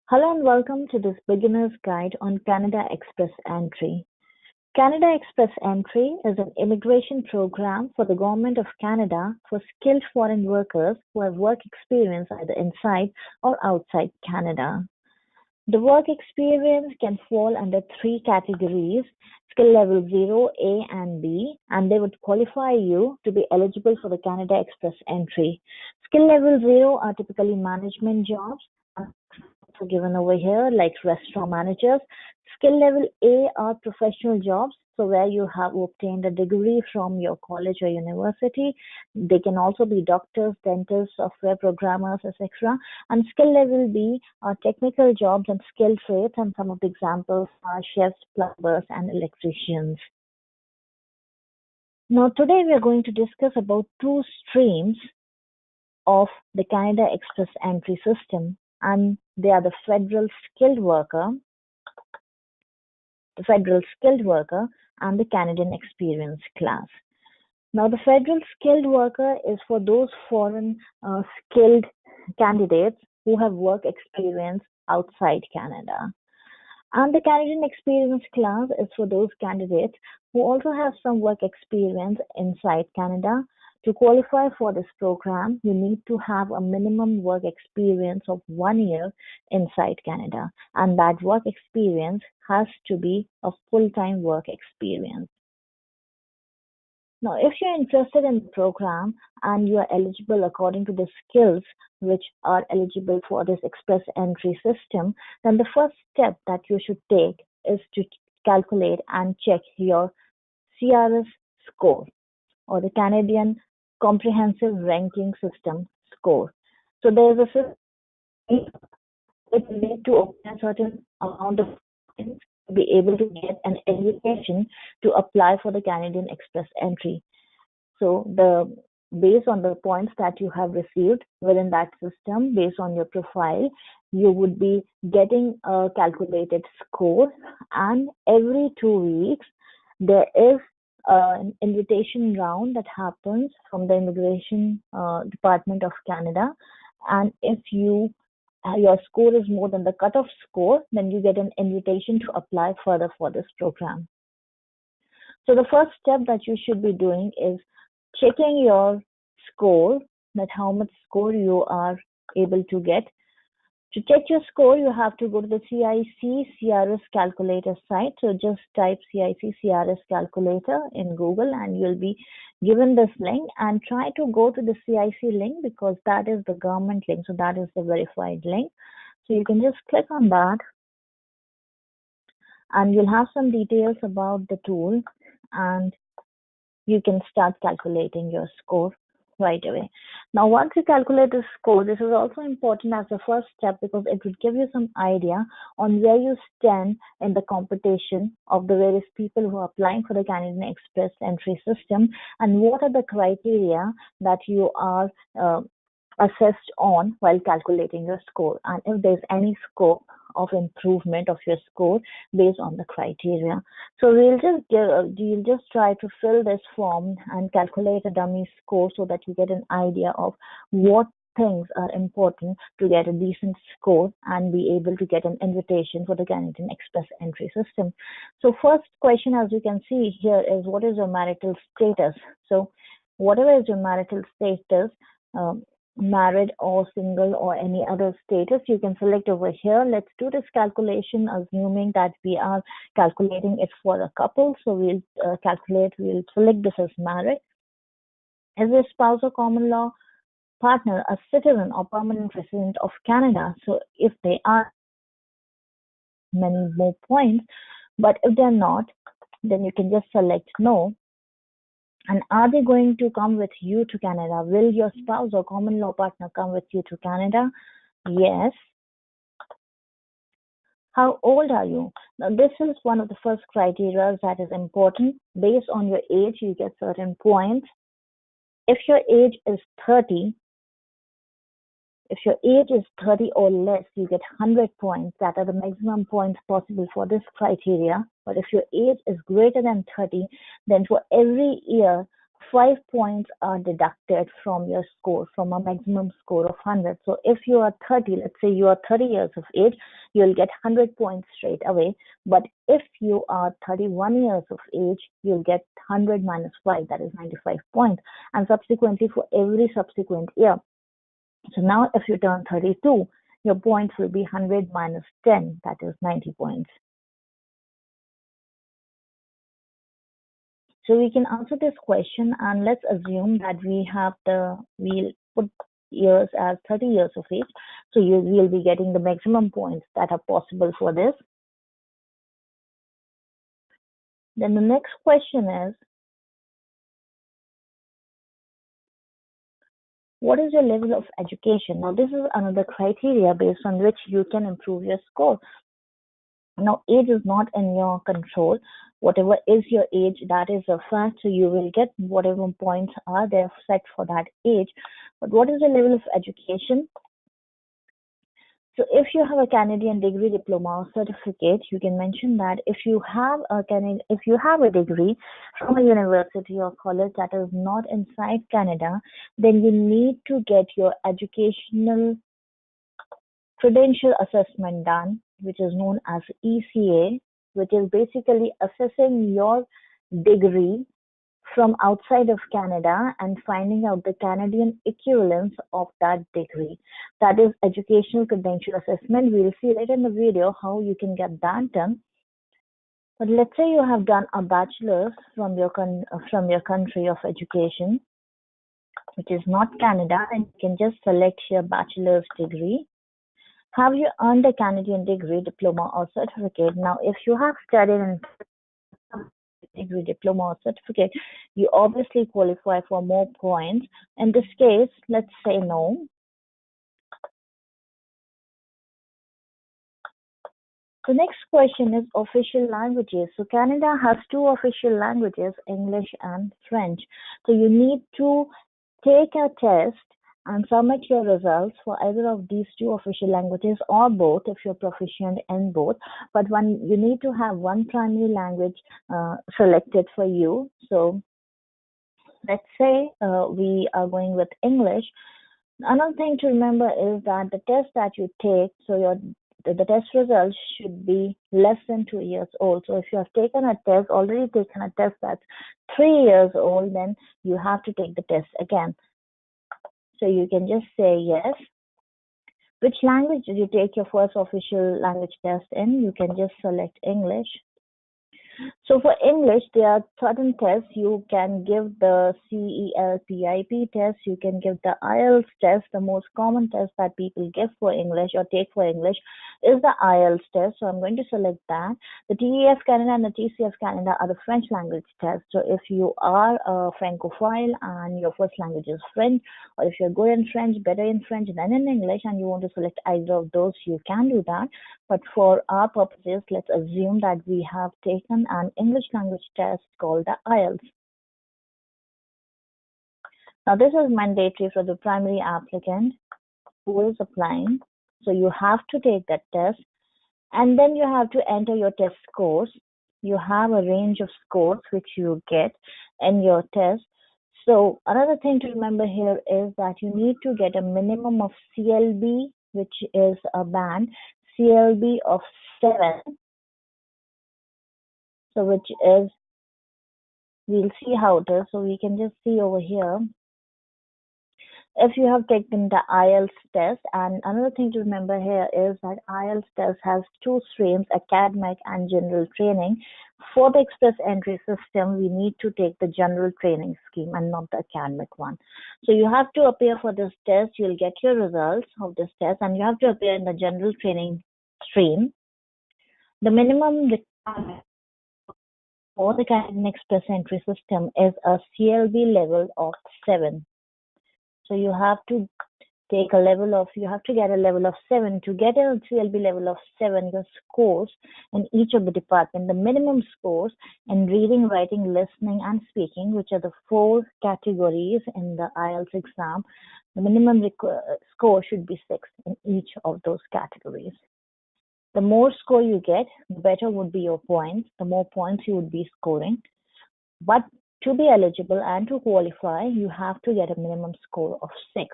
Hello and welcome to this beginner's guide on Canada Express Entry. Canada Express Entry is an immigration program for the Government of Canada for skilled foreign workers who have work experience either inside or outside Canada. The work experience can fall under three categories: skill level 0, A, and B, and they would qualify you to be eligible for the Canada Express Entry. Skill level 0 are typically management jobs, given over here, like restaurant managers. Skill level A are professional jobs, so where you have obtained a degree from your college or university. They can also be doctors, dentists, software programmers, etc. And skill level B are technical jobs and skilled trades, and some of the examples are chefs, plumbers, and electricians. Now, today we are going to discuss about two streams of the Canada Express Entry system, and they are the federal skilled worker and the Canadian experience class. Now, the federal skilled worker is for those foreign skilled candidates who have work experience outside Canada. And the Canadian experience class is for those candidates who also have some work experience inside Canada. To qualify for this program, you need to have a minimum work experience of 1 year inside Canada, and that work experience has to be a full-time work experience. Now, if you're interested in the program and you are eligible according to the skills which are eligible for this express entry system, then the first step that you should take is to calculate and check your CRS score, or the Canadian Comprehensive Ranking System score. So there's a system that you need to obtain a certain amount of points to be able to get an invitation to apply for the Canadian Express Entry. So based on the points that you have received within that system, based on your profile, you would be getting a calculated score, and every 2 weeks there is an invitation round that happens from the Immigration Department of Canada, and if your score is more than the cutoff score, then you get an invitation to apply further for this program. So the first step that you should be doing is checking your score, that how much score you are able to get. To check your score, you have to go to the CIC CRS calculator site. So just type CIC CRS calculator in Google and you'll be given this link, and try to go to the CIC link because that is the government link. So that is the verified link. So you can just click on that and you'll have some details about the tool, and you can start calculating your score right away. Now, once you calculate the score, this is also important as the first step because it will give you some idea on where you stand in the competition of the various people who are applying for the Canadian Express Entry system, and what are the criteria that you are assessed on while calculating your score, and if there's any scope of improvement of your score based on the criteria. So you'll just try to fill this form and calculate a dummy score so that you get an idea of what things are important to get a decent score and be able to get an invitation for the Canadian Express Entry system. So first question, as you can see here, is what is your marital status? So whatever is your marital status, married or single or any other status, you can select over here. Let's do this calculation assuming that we are calculating it for a couple. So we'll select this as married. Is a spouse or common law partner a citizen or permanent resident of Canada? So if they are, many more points, but if they're not, then you can just select no. And are they going to come with you to Canada? Will your spouse or common law partner come with you to Canada? Yes. How old are you? Now, this is one of the first criteria that is important. Based on your age, you get certain points. If your age is 30, or less, you get 100 points. That are the maximum points possible for this criteria. But if your age is greater than 30, then for every year 5 points are deducted from your score, from a maximum score of 100. So if you are 30, let's say you are 30 years of age, you'll get 100 points straight away. But if you are 31 years of age, you'll get 100 minus 5, that is 95 points. And subsequently for every subsequent year. So now if you turn 32, your points will be 100 minus 10, that is 90 points. So we can answer this question, and let's assume that we'll put years as 30 years of age. So we'll be getting the maximum points that are possible for this. Then the next question is, what is your level of education? Now this is another criteria based on which you can improve your score. Now, age is not in your control. Whatever is your age, that is a fact. So you will get whatever points are there set for that age. But what is the level of education? So if you have a Canadian degree, diploma, or certificate, you can mention that if you have a degree from a university or college that is not inside Canada, then you need to get your educational credential assessment done, which is known as ECA, which is basically assessing your degree from outside of Canada and finding out the Canadian equivalence of that degree. That is educational credential assessment. We'll see later in the video how you can get that done. But let's say you have done a bachelor's from your country of education, which is not Canada, and you can just select your bachelor's degree. Have you earned a Canadian degree, diploma, or certificate? Now, if you have studied in degree, diploma, or certificate, you obviously qualify for more points. In this case, let's say no. The next question is official languages. So Canada has two official languages, English and French. So you need to take a test and submit your results for either of these two official languages or both if you're proficient in both. But you need to have one primary language selected for you. So let's say we are going with English. Another thing to remember is that the test that you take, so the test results should be less than 2 years old. So if you have already taken a test that's 3 years old, then you have to take the test again. So you can just say yes. Which language did you take your first official language test in? You can just select English. So for English, there are certain tests. You can give the CELPIP test. You can give the IELTS test. The most common test that people give for English or take for English is the IELTS test. So I'm going to select that. The TEF Canada and the TCF Canada are the French language tests. So if you are a Francophile and your first language is French, or if you're good in French, better in French than in English, and you want to select either of those, you can do that. But for our purposes, let's assume that we have taken an English language test called the IELTS. Now, this is mandatory for the primary applicant who is applying. So you have to take that test, and then you have to enter your test scores. You have a range of scores which you get in your test. So another thing to remember here is that you need to get a minimum of CLB, which is a band, CLB of 7. So which is, we'll see how it is. So we can just see over here. If you have taken the IELTS test, and another thing to remember here is that IELTS test has 2 streams, academic and general training. For the express entry system, we need to take the general training scheme and not the academic one. So you have to appear for this test. You'll get your results of this test, and you have to appear in the general training stream. The minimum requirement for the Canadian express entry system is a CLB level of 7. So you have to get a level of 7. To get a CLB level of 7, your scores in each of the department, the minimum scores in reading, writing, listening, and speaking, which are the 4 categories in the IELTS exam, the minimum score should be 6 in each of those categories. The more score you get, the better would be your points. The more points you would be scoring. But to be eligible and to qualify, you have to get a minimum score of 6.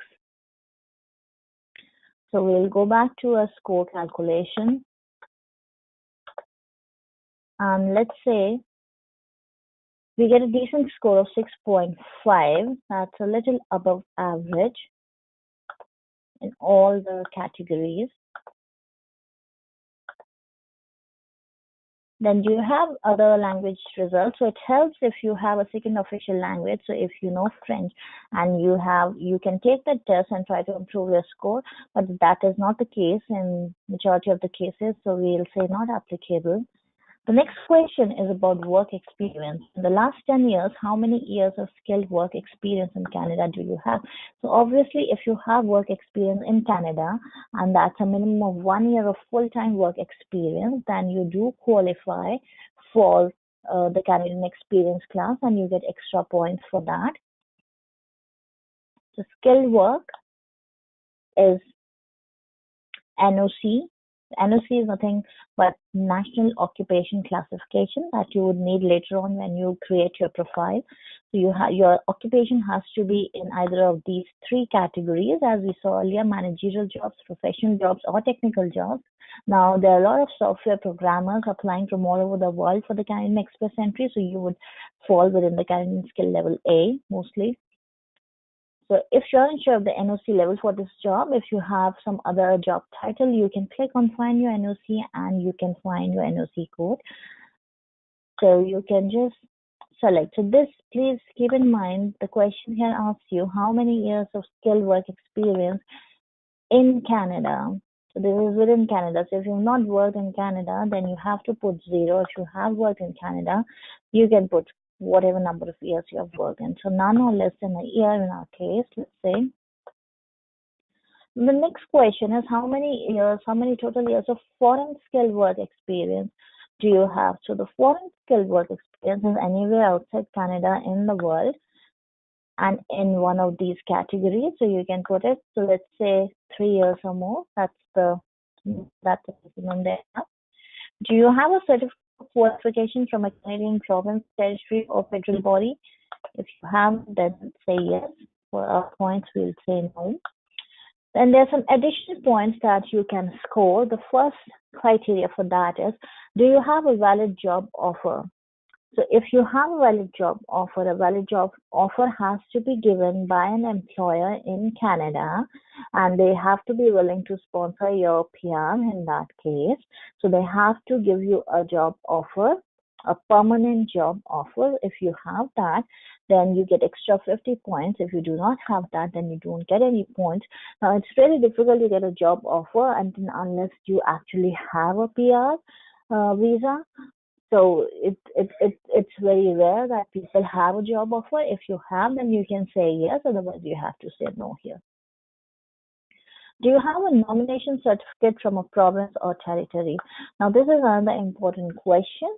So we'll go back to a score calculation. And let's say we get a decent score of 6.5. That's a little above average in all the categories. Then you have other language results. So it helps if you have a second official language. So if you know French and you can take the test and try to improve your score, but that is not the case in majority of the cases. So we'll say not applicable. The next question is about work experience. In the last 10 years, how many years of skilled work experience in Canada do you have? So obviously, if you have work experience in Canada, and that's a minimum of 1 year of full-time work experience, then you do qualify for the Canadian experience class, and you get extra points for that. So skilled work is NOC. NOC is nothing but National Occupation Classification that you would need later on when you create your profile. So your occupation has to be in either of these 3 categories, as we saw earlier: managerial jobs, professional jobs, or technical jobs. Now, there are a lot of software programmers applying from all over the world for the Canadian Express entry, so you would fall within the Canadian skill level A mostly. So if you're unsure of the NOC level for this job, if you have some other job title, you can click on find your NOC and you can find your NOC code. So you can just select. So this, please keep in mind, the question here asks you how many years of skilled work experience in Canada. So this is within Canada. So if you've not worked in Canada, then you have to put 0. If you have worked in Canada, you can put whatever number of years you have worked in. So none or less than a year in our case, let's say. The next question is how many total years of foreign skilled work experience do you have? So the foreign skilled work experience is anywhere outside Canada in the world and in one of these categories. So you can put it, so let's say 3 years or more. That's the maximum they have. Do you have a certificate qualification from a Canadian province, territory, or federal body? If you have, then say yes. For our points, we'll say no. Then there's some additional points that you can score. The first criteria for that is, do you have a valid job offer? So if you have a valid job offer has to be given by an employer in Canada, and they have to be willing to sponsor your PR in that case. So they have to give you a job offer, a permanent job offer. If you have that, then you get extra 50 points. If you do not have that, then you don't get any points. Now, it's really difficult to get a job offer unless you actually have a PR visa. So it's very rare that people have a job offer. If you have, then you can say yes, otherwise you have to say no here. Do you have a nomination certificate from a province or territory? Now, this is another important question.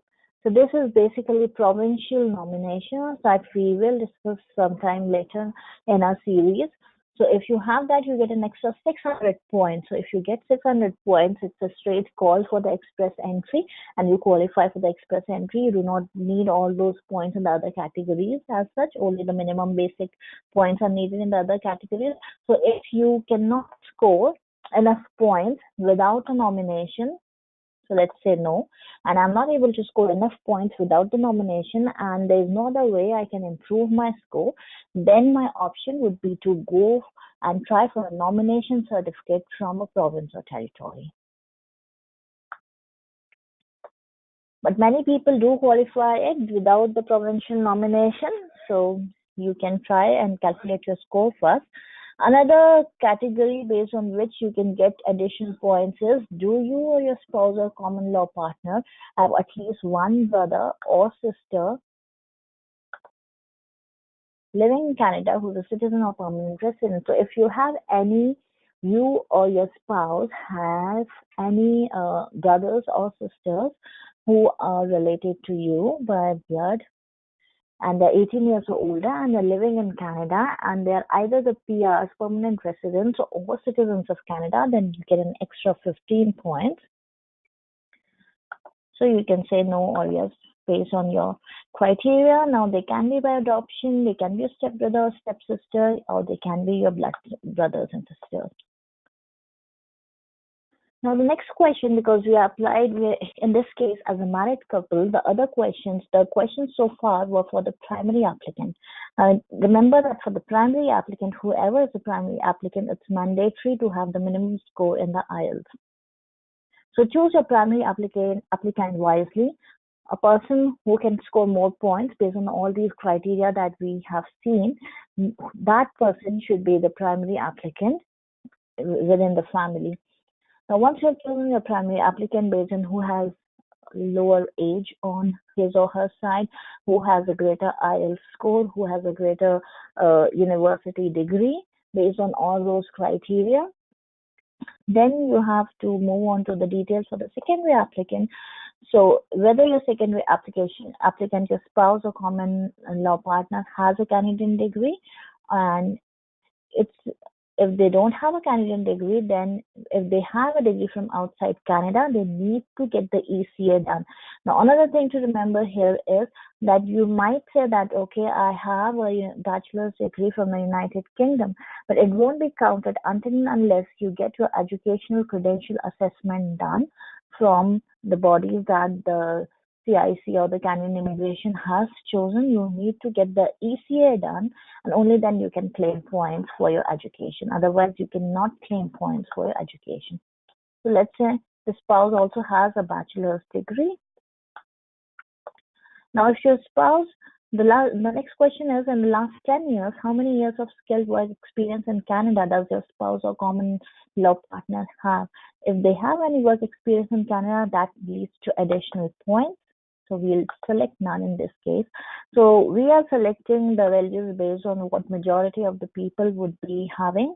So this is basically provincial nominations that we will discuss sometime later in our series. So if you have that, you get an extra 600 points. So if you get 600 points, it's a straight call for the express entry and you qualify for the express entry. You do not need all those points in the other categories as such. Only the minimum basic points are needed in the other categories. So if you cannot score enough points without a nomination, so let's say no, and I'm not able to score enough points without the nomination, and there's no other way I can improve my score, then my option would be to go and try for a nomination certificate from a province or territory. But many people do qualify it without the provincial nomination, so you can try and calculate your score first. Another category based on which you can get additional points is, do you or your spouse or common law partner have at least one brother or sister living in Canada who's a citizen or permanent resident? So if you have you or your spouse have any brothers or sisters who are related to you by blood, and they're 18 years or older, and they're living in Canada, and they're either the PRs, permanent residents, or citizens of Canada, then you get an extra 15 points. So you can say no or yes based on your criteria. Now, they can be by adoption, they can be a stepbrother or stepsister, or they can be your blood brothers and sisters. Now, the next question, because we applied, in this case, as a married couple, the questions so far were for the primary applicant. Remember that for the primary applicant, whoever is the primary applicant, it's mandatory to have the minimum score in the IELTS. So choose your primary applicant wisely. A person who can score more points based on all these criteria that we have seen, that person should be the primary applicant within the family. Now, once you have chosen your primary applicant based on who has lower age on his or her side, who has a greater IELTS score, who has a greater university degree, based on all those criteria, then you have to move on to the details for the secondary applicant. So whether your secondary applicant, your spouse or common law partner has a Canadian degree, and if they don't have a Canadian degree, then if they have a degree from outside Canada, they need to get the ECA done. Now, another thing to remember here is that you might say that, okay, I have a bachelor's degree from the United Kingdom, but it won't be counted until and unless you get your educational credential assessment done from the bodies that the CIC or the Canadian Immigration has chosen. You need to get the ECA done, and only then you can claim points for your education. Otherwise, you cannot claim points for your education. So let's say the spouse also has a bachelor's degree. Now, if your spouse, the next question is, in the last 10 years, how many years of skilled work experience in Canada does your spouse or common law partner have? If they have any work experience in Canada, that leads to additional points. So we'll select none in this case. So we are selecting the values based on what majority of the people would be having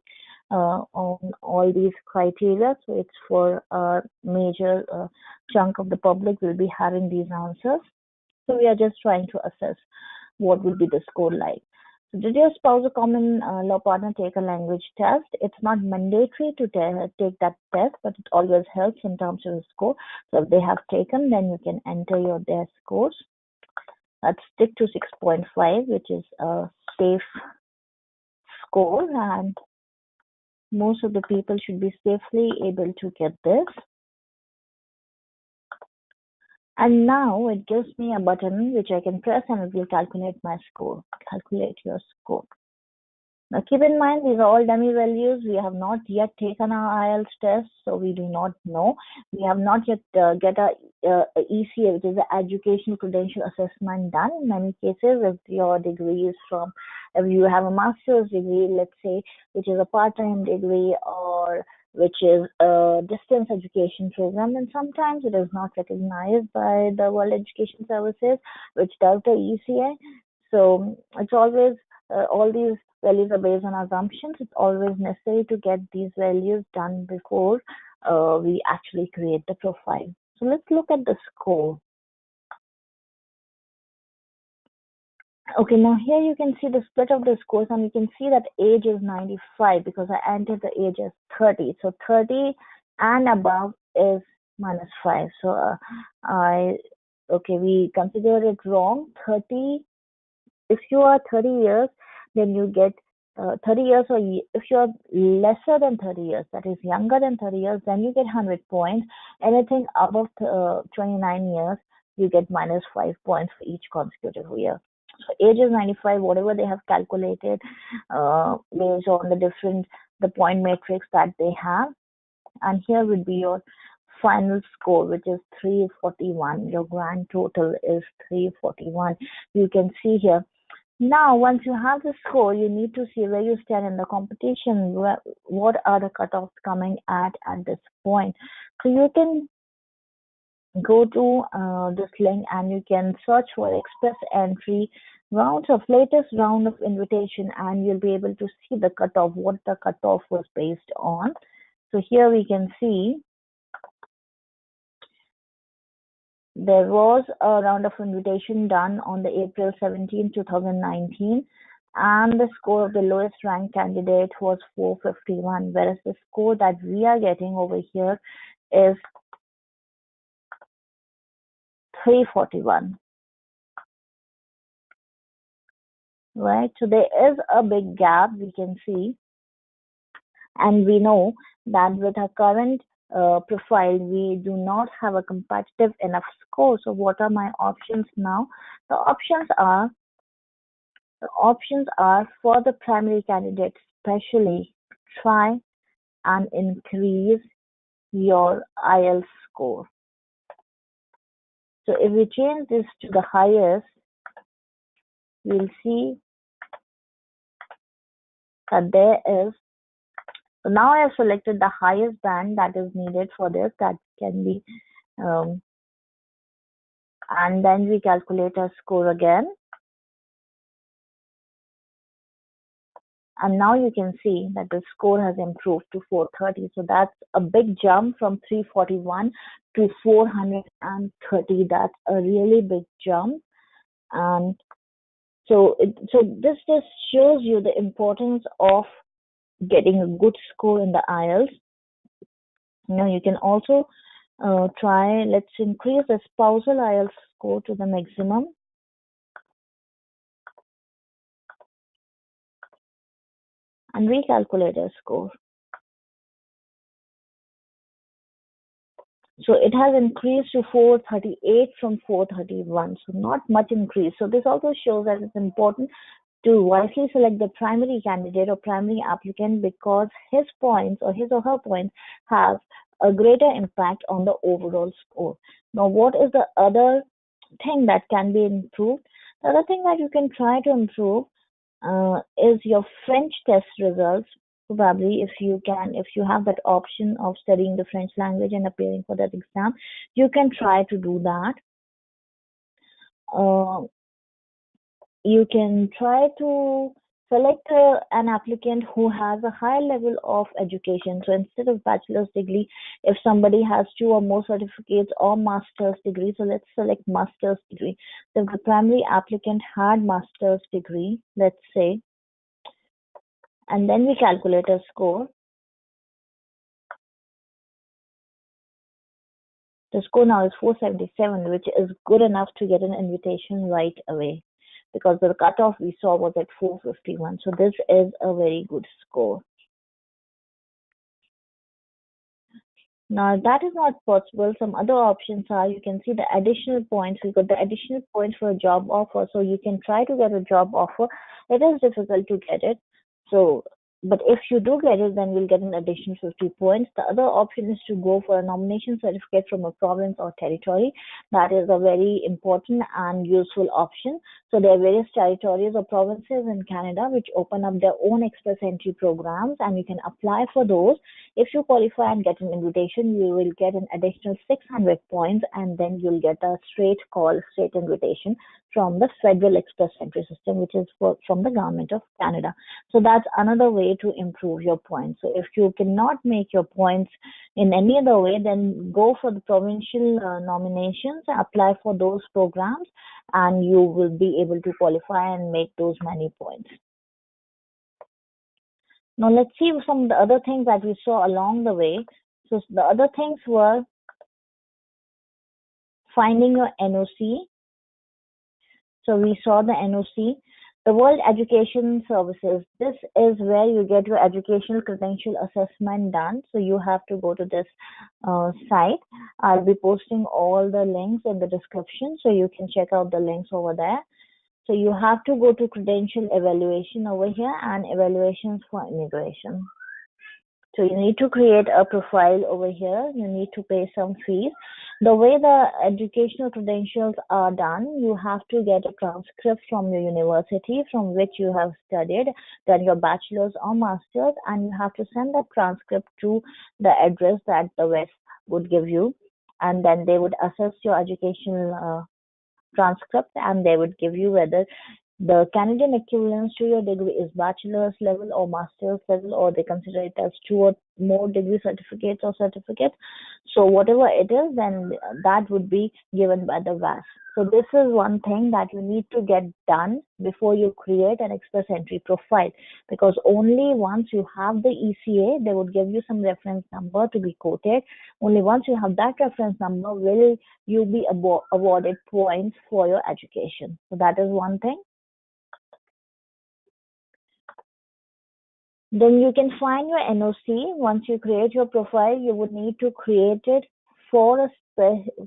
on all these criteria. So it's for a major chunk of the public will be having these answers. So we are just trying to assess what will be the score like. So did your spouse or common law partner take a language test? It's not mandatory to take that test, but it always helps in terms of the score. So if they have taken, then you can enter their scores. Let's stick to 6.5, which is a safe score, and most of the people should be safely able to get this. And now it gives me a button which I can press and it will calculate my score. Calculate your score. Now keep in mind, these are all dummy values. We have not yet taken our IELTS test, so we do not know. We have not yet get a ECA, which is the Educational Credential Assessment done. In many cases, if your degree is if you have a master's degree, let's say, which is a part-time degree or which is a distance education program, and sometimes it is not recognized by the World Education Services, which does the ECA. So it's always, all these values are based on assumptions. It's always necessary to get these values done before we actually create the profile. So let's look at the score. Okay, now here you can see the split of the scores, and you can see that age is 95 because I entered the age as 30. So 30 and above is -5. So we consider it wrong. 30, if you are 30 years, then you get 30 years, or if you're lesser than 30 years, that is younger than 30 years, then you get 100 points. Anything above 29 years, you get -5 points for each consecutive year. So age is 95, whatever they have calculated based on the point matrix that they have. And here would be your final score, which is 341. Your grand total is 341. You can see here. Now, once you have the score, you need to see where you stand in the competition. What are the cutoffs coming at this point? So you can go to this link and you can search for express entry rounds of latest round of invitation, and you'll be able to see the cutoff, what the cutoff was based on. So here we can see there was a round of invitation done on the April 17, 2019, and the score of the lowest ranked candidate was 451, whereas the score that we are getting over here is 341. right? So there is a big gap we can see, and we know that with our current profile, we do not have a competitive enough score. So what are my options now? The options are for the primary candidate, especially try and increase your IELTS score. So if we change this to the highest, we'll see that there is. So now I have selected the highest band that is needed for this. That can be, um, and then we calculate our score again. And now you can see that the score has improved to 430. So that's a big jump from 341 to 430. That's a really big jump. And so this just shows you the importance of getting a good score in the IELTS. You can also try, let's increase the spousal IELTS score to the maximum. And recalculate a score. So it has increased to 438 from 431. So not much increase. So this also shows that it's important to wisely select the primary candidate or primary applicant because his points or his or her points have a greater impact on the overall score. Now, what is the other thing that can be improved? The other thing that you can try to improve is your French test results. Probably, if you have that option of studying the French language and appearing for that exam, you can try to do that. Uh, you can try to select an applicant who has a high level of education. So instead of bachelor's degree, if somebody has 2 or more certificates or master's degree, so let's select master's degree. So if the primary applicant had master's degree, let's say, and then we calculate a score. The score now is 477, which is good enough to get an invitation right away because the cutoff we saw was at 451. So this is a very good score. Now that is not possible. Some other options are you can see the additional points. We got the additional points for a job offer. So you can try to get a job offer. It is difficult to get it. So but if you do get it, then we'll get an additional 50 points. The other option is to go for a nomination certificate from a province or territory. That is a very important and useful option. So there are various territories or provinces in Canada which open up their own express entry programs, and you can apply for those. If you qualify and get an invitation, you will get an additional 600 points, and then you'll get a straight call, straight invitation from the Federal Express Entry System, which is from the Government of Canada. So that's another way to improve your points. So if you cannot make your points in any other way, then go for the provincial nominations, apply for those programs, and you will be able to qualify and make those many points. Now let's see some of the other things that we saw along the way. So the other things were finding your NOC. So we saw the NOC. The World Education Services. This is where you get your educational credential assessment done. So you have to go to this site. I'll be posting all the links in the description, so you can check out the links over there. So you have to go to credential evaluation over here and evaluations for immigration. So you need to create a profile over here. You need to pay some fees. The way the educational credentials are done, you have to get a transcript from your university from which you have studied, then your bachelor's or master's, and you have to send that transcript to the address that the West would give you, and then they would assess your educational transcript, and they would give you whether the Canadian equivalence to your degree is bachelor's level or master's level, or they consider it as 2 or more degree certificates or certificates. So whatever it is, then that would be given by the VAS. So this is one thing that you need to get done before you create an express entry profile, because only once you have the ECA, they would give you some reference number to be quoted. Only once you have that reference number will you be awarded points for your education. So that is one thing. Then you can find your NOC. Once you create your profile, you would need to create it for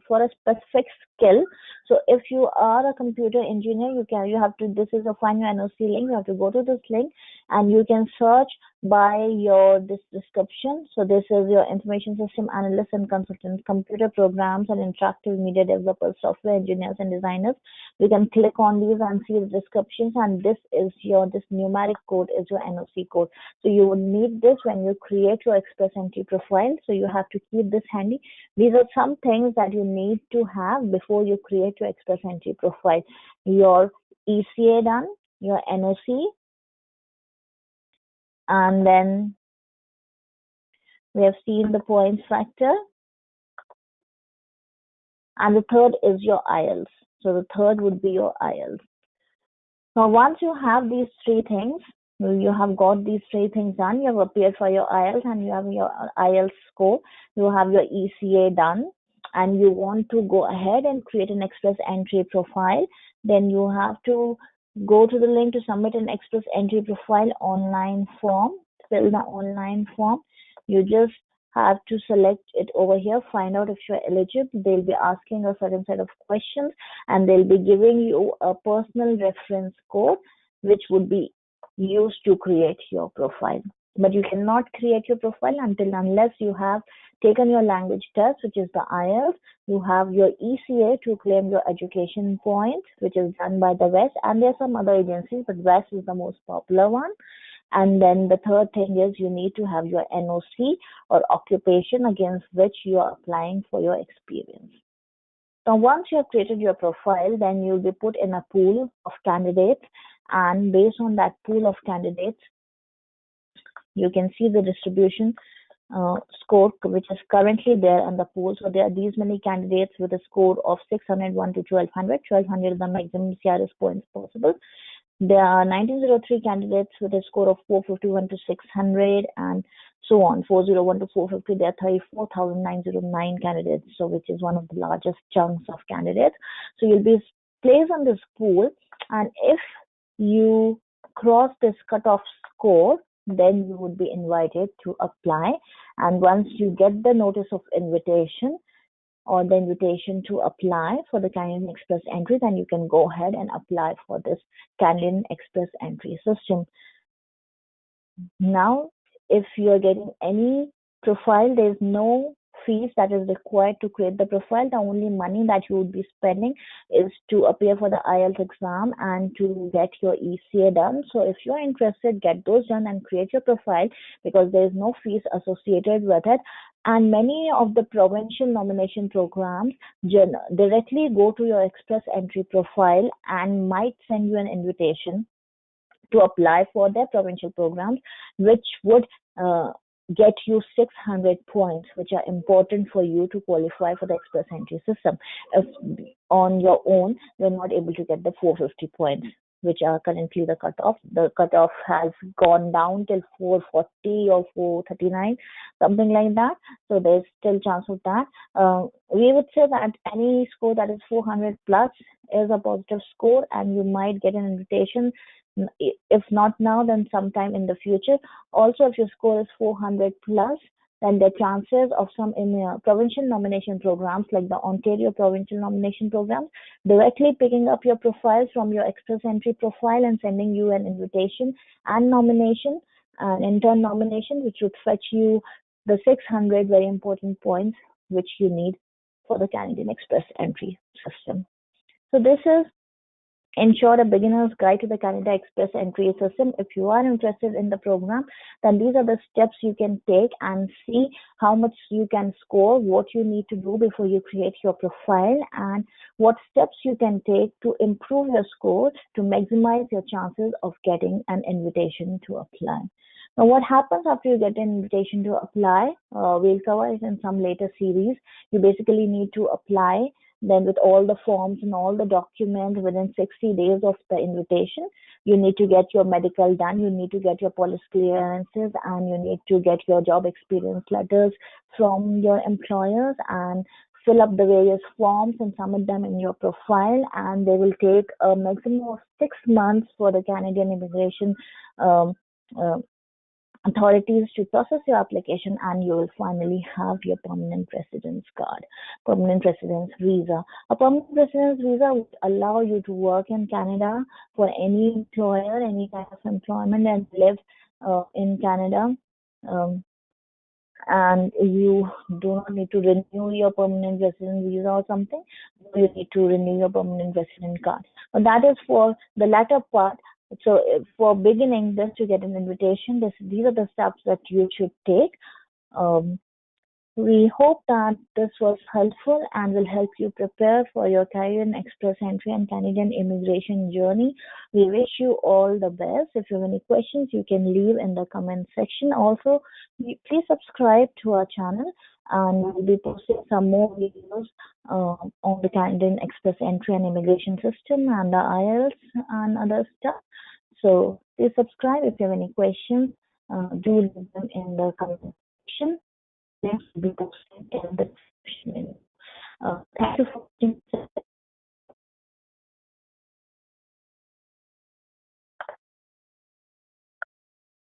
for a specific skill. So if you are a computer engineer, you have to, this is a find your NOC link. You have to go to this link and you can search by your this description. So this is your information system analyst and consultant, computer programs and interactive media developers, software engineers and designers. You can click on these and see the descriptions, and this is your, this numeric code is your NOC code. So you would need this when you create your Express Entry profile. So you have to keep this handy. These are some things that you need to have before you create your Express Entry profile. Your ECA done, your NOC, and then we have seen the points factor. And the third is your IELTS. So the third would be your IELTS. Now, once you have these three things, you have got these three things done, you have appeared for your IELTS and you have your IELTS score, you have your ECA done, and you want to go ahead and create an Express Entry profile, then you have to go to the link to submit an Express Entry profile online form, fill the online form. You just have to select it over here, find out if you're eligible. They'll be asking a certain set of questions and they'll be giving you a personal reference code which would be used to create your profile. But you cannot create your profile unless you have taken your language test, which is the IELTS. You have your ECA to claim your education points, which is done by the West, and there are some other agencies, but West is the most popular one. And then the third thing is you need to have your NOC or occupation against which you are applying for your experience. Now, once you have created your profile, then you'll be put in a pool of candidates, and based on that pool of candidates, you can see the distribution score which is currently there in the pool. So there are these many candidates with a score of 601 to 1200. 1200 is the maximum CRS points possible. There are 1903 candidates with a score of 451 to 600 and so on, 401 to 450. There are 34,909 candidates, so which is one of the largest chunks of candidates. So you'll be placed on this pool, and if you cross this cutoff score, then you would be invited to apply. And once you get the notice of invitation or the invitation to apply for the Canadian Express Entry, then you can go ahead and apply for this Canadian Express Entry system. Now, if you're getting any profile, there's no fees that is required to create the profile. The only money that you would be spending is to appear for the IELTS exam and to get your ECA done. So if you're interested, get those done and create your profile, because there is no fees associated with it. And many of the provincial nomination programs directly go to your Express Entry profile and might send you an invitation to apply for their provincial programs, which would get you 600 points, which are important for you to qualify for the Express Entry system. If on your own, you're not able to get the 450 points, which are currently the cutoff. The cutoff has gone down till 440 or 439, something like that. So there's still chance of that. We would say that any score that is 400 plus is a positive score, and you might get an invitation. If not now, then sometime in the future. Also, if your score is 400 plus, then the chances of some in provincial nomination programs like the Ontario Provincial Nomination Program directly picking up your profile from your Express Entry profile and sending you an invitation and nomination, an intern nomination, which would fetch you the 600 very important points which you need for the Canadian Express Entry system. So this is, in short, a beginner's guide to the Canada Express Entry system. If you are interested in the program, then these are the steps you can take and see how much you can score, what you need to do before you create your profile, and what steps you can take to improve your score to maximize your chances of getting an invitation to apply. Now, what happens after you get an invitation to apply? We'll cover it in some later series. You basically need to apply. Then with all the forms and all the documents within 60 days of the invitation, you need to get your medical done, you need to get your police clearances, and you need to get your job experience letters from your employers and fill up the various forms and submit them in your profile. And they will take a maximum of 6 months for the Canadian immigration authorities to process your application, and you will finally have your permanent residence card, permanent residence visa. A permanent residence visa would allow you to work in Canada for any employer, any kind of employment, and live in Canada. Um, and you do not need to renew your permanent resident visa or something. You need to renew your permanent resident card. But that is for the latter part. So for beginning, just to get an invitation, these are the steps that you should take. Um, we hope that this was helpful and will help you prepare for your Canadian Express entry and Canadian immigration journey. We wish you all the best. If you have any questions, you can leave in the comment section. Also, please subscribe to our channel, and we'll be posting some more videos on the Canadian Express entry and immigration system and the IELTS and other stuff. So please subscribe. If you have any questions, do leave them in the comment section. Links will be posted in the description. Thank you for watching.